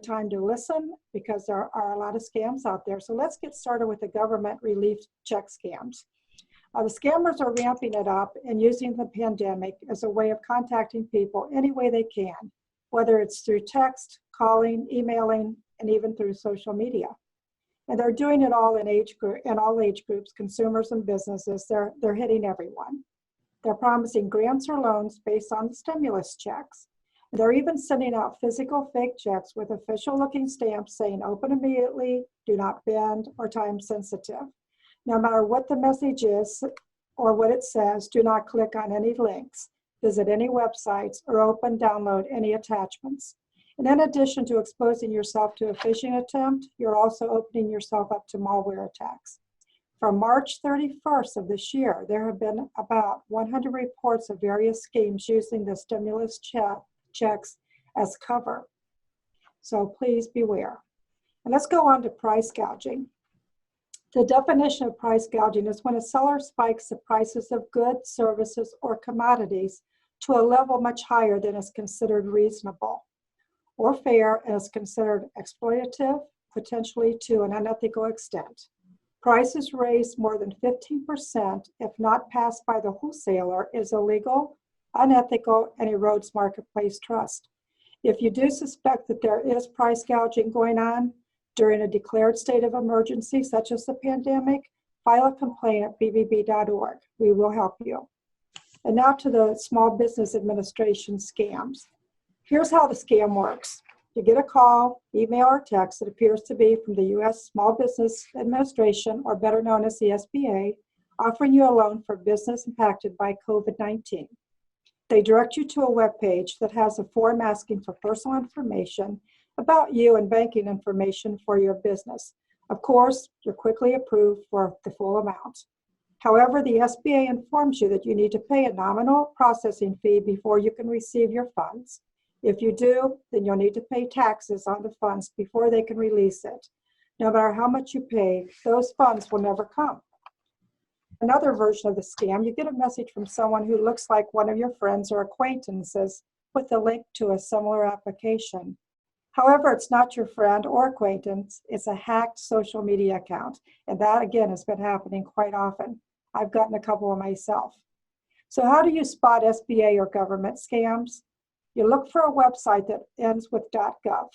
time to listen because there are a lot of scams out there. So let's get started with the government relief check scams. The scammers are ramping it up and using the pandemic as a way of contacting people any way they can, whether it's through text, calling, emailing, and even through social media. And they're doing it all in all age groups, consumers and businesses. They're hitting everyone. They're promising grants or loans based on the stimulus checks. They're even sending out physical fake checks with official-looking stamps saying open immediately, do not bend, or time sensitive. No matter what the message is or what it says, do not click on any links, visit any websites, or download any attachments. And in addition to exposing yourself to a phishing attempt, you're also opening yourself up to malware attacks. From March 31st of this year, there have been about 100 reports of various schemes using the stimulus checks as cover. So please beware. And let's go on to price gouging. The definition of price gouging is when a seller spikes the prices of goods, services, or commodities to a level much higher than is considered reasonable or fair and is considered exploitative, potentially to an unethical extent. Prices raised more than 15%, if not passed by the wholesaler, is illegal, unethical, and erodes marketplace trust. If you do suspect that there is price gouging going on during a declared state of emergency, such as the pandemic, file a complaint at bbb.org. We will help you. And now to the Small Business Administration scams. Here's how the scam works. You get a call, email, or text that appears to be from the U.S. Small Business Administration, or better known as the SBA, offering you a loan for business impacted by COVID-19. They direct you to a web page that has a form asking for personal information about you and banking information for your business. Of course, you're quickly approved for the full amount. However, the SBA informs you that you need to pay a nominal processing fee before you can receive your funds. If you do, then you'll need to pay taxes on the funds before they can release it. No matter how much you pay, those funds will never come. Another version of the scam, you get a message from someone who looks like one of your friends or acquaintances with a link to a similar application. However, it's not your friend or acquaintance, it's a hacked social media account. And that, again, has been happening quite often. I've gotten a couple of myself. So how do you spot SBA or government scams? You look for a website that ends with .gov.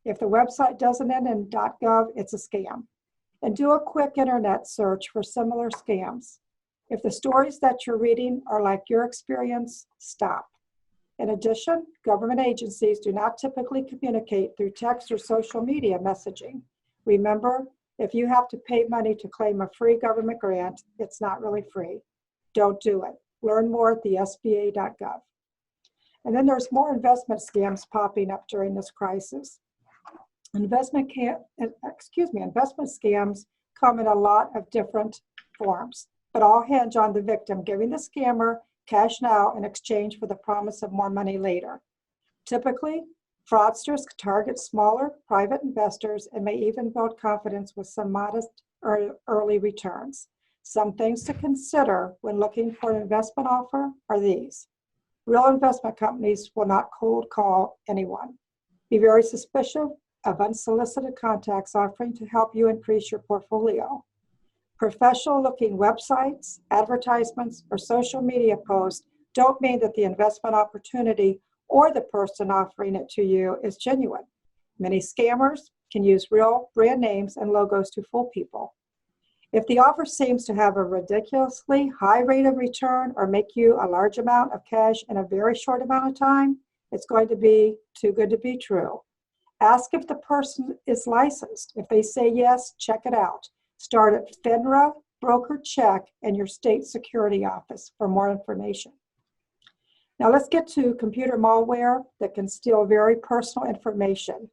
If the website doesn't end in .gov, it's a scam. And do a quick internet search for similar scams. If the stories that you're reading are like your experience, stop. In addition, government agencies do not typically communicate through text or social media messaging. Remember, if you have to pay money to claim a free government grant, it's not really free. Don't do it. Learn more at the SBA.gov. And then there's more investment scams popping up during this crisis. Investment scams come in a lot of different forms, but all hinge on the victim giving the scammer cash now in exchange for the promise of more money later. Typically, fraudsters target smaller private investors and may even build confidence with some modest early returns. Some things to consider when looking for an investment offer are these. Real investment companies will not cold call anyone. Be very suspicious of unsolicited contacts offering to help you increase your portfolio. Professional-looking websites, advertisements, or social media posts don't mean that the investment opportunity or the person offering it to you is genuine. Many scammers can use real brand names and logos to fool people. If the offer seems to have a ridiculously high rate of return or make you a large amount of cash in a very short amount of time, it's going to be too good to be true. Ask if the person is licensed. If they say yes, check it out. Start at FINRA, broker check, and your state security office for more information. Now let's get to computer malware that can steal very personal information.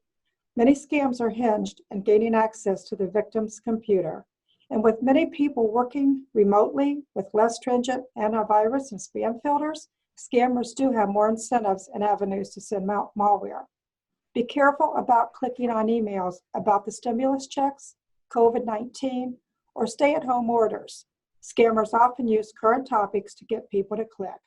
Many scams are hinged in gaining access to the victim's computer. And with many people working remotely with less stringent antivirus and spam filters, scammers do have more incentives and avenues to send malware. Be careful about clicking on emails about the stimulus checks, COVID-19, or stay-at-home orders. Scammers often use current topics to get people to click.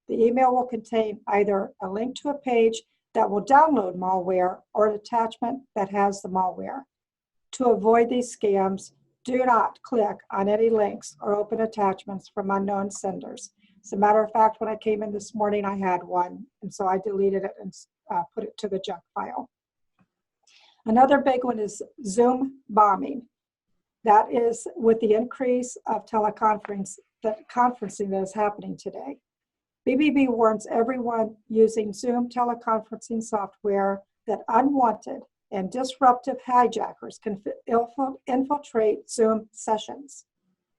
The email will contain either a link to a page that will download malware or an attachment that has the malware. To avoid these scams, do not click on any links or open attachments from unknown senders. As a matter of fact, when I came in this morning, I had one, and so I deleted it and put it to the junk file. Another big one is Zoom bombing. That is with the increase of conferencing that is happening today. BBB warns everyone using Zoom teleconferencing software that unwanted and disruptive hijackers can infiltrate Zoom sessions.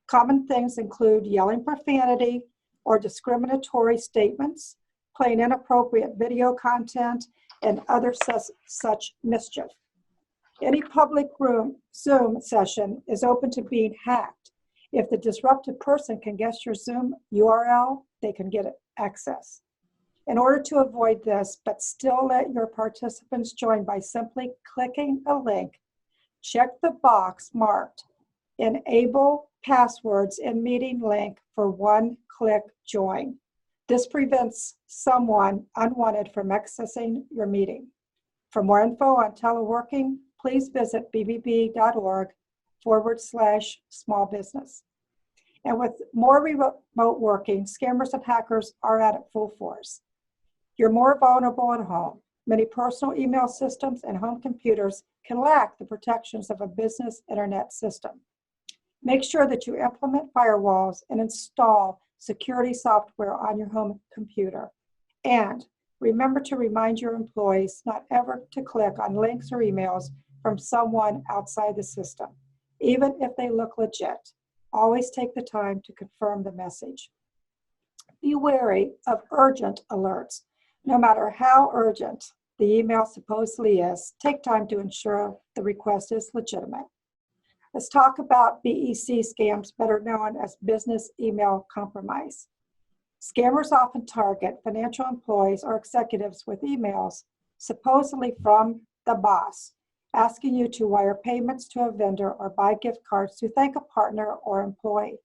Common things include yelling profanity or discriminatory statements, playing inappropriate video content, and other such mischief. Any public Zoom session is open to being hacked. If the disrupted person can guess your Zoom URL, they can get access. In order to avoid this, but still let your participants join by simply clicking a link, check the box marked Enable Passwords in Meeting Link for one-click join. This prevents someone unwanted from accessing your meeting. For more info on teleworking, please visit bbb.org/small business. And with more remote working, scammers and hackers are at it full force. You're more vulnerable at home. Many personal email systems and home computers can lack the protections of a business internet system. Make sure that you implement firewalls and install security software on your home computer. And remember to remind your employees not ever to click on links or emails from someone outside the system, even if they look legit. Always take the time to confirm the message. Be wary of urgent alerts. No matter how urgent the email supposedly is, take time to ensure the request is legitimate. Let's talk about BEC scams, better known as business email compromise. Scammers often target financial employees or executives with emails, supposedly from the boss, asking you to wire payments to a vendor or buy gift cards to thank a partner or employee.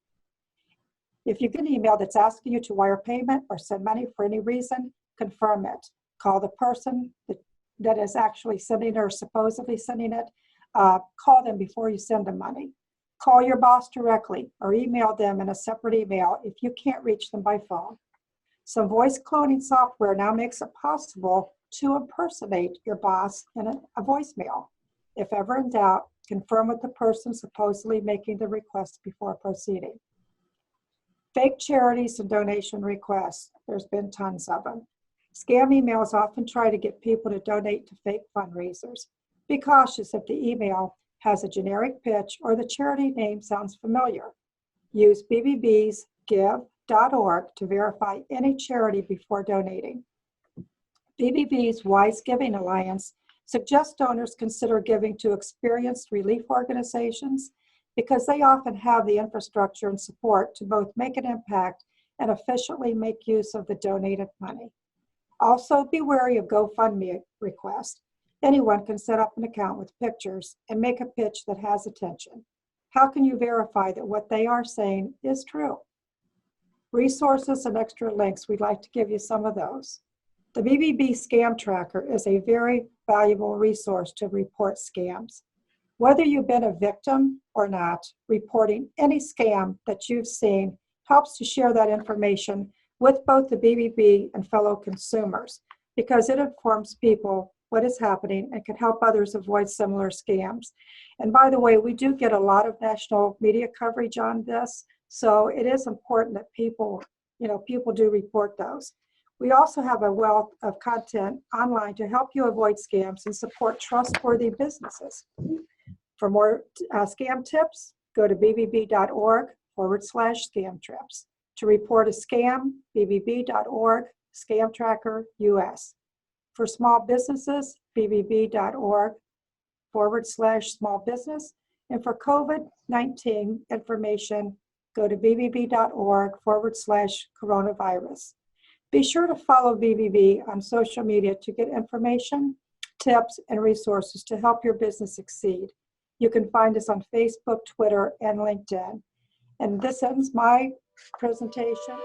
If you get an email that's asking you to wire payment or send money for any reason, confirm it. Call the person that is actually sending or supposedly sending it. Call them before you send the money. Call your boss directly or email them in a separate email if you can't reach them by phone. Some voice cloning software now makes it possible to impersonate your boss in a voicemail. If ever in doubt, confirm with the person supposedly making the request before proceeding. Fake charities and donation requests. There's been tons of them. Scam emails often try to get people to donate to fake fundraisers. Be cautious if the email has a generic pitch or the charity name sounds familiar. Use BBB's give.org to verify any charity before donating. BBB's Wise Giving Alliance suggests donors consider giving to experienced relief organizations because they often have the infrastructure and support to both make an impact and efficiently make use of the donated money. Also, be wary of GoFundMe requests. Anyone can set up an account with pictures and make a pitch that has attention. How can you verify that what they are saying is true? Resources and extra links, we'd like to give you some of those. The BBB Scam Tracker is a very valuable resource to report scams. Whether you've been a victim or not, reporting any scam that you've seen helps to share that information with both the BBB and fellow consumers because it informs people what is happening and can help others avoid similar scams. And by the way, we do get a lot of national media coverage on this, so it is important that people do report those. We also have a wealth of content online to help you avoid scams and support trustworthy businesses. For more scam tips, go to bbb.org/scam trips. To report a scam, bbb.org, Scam Tracker US. For small businesses, bbb.org/small business. And for COVID-19 information, go to bbb.org/coronavirus. Be sure to follow BBB on social media to get information, tips, and resources to help your business succeed. You can find us on Facebook, Twitter, and LinkedIn. And this ends my presentation.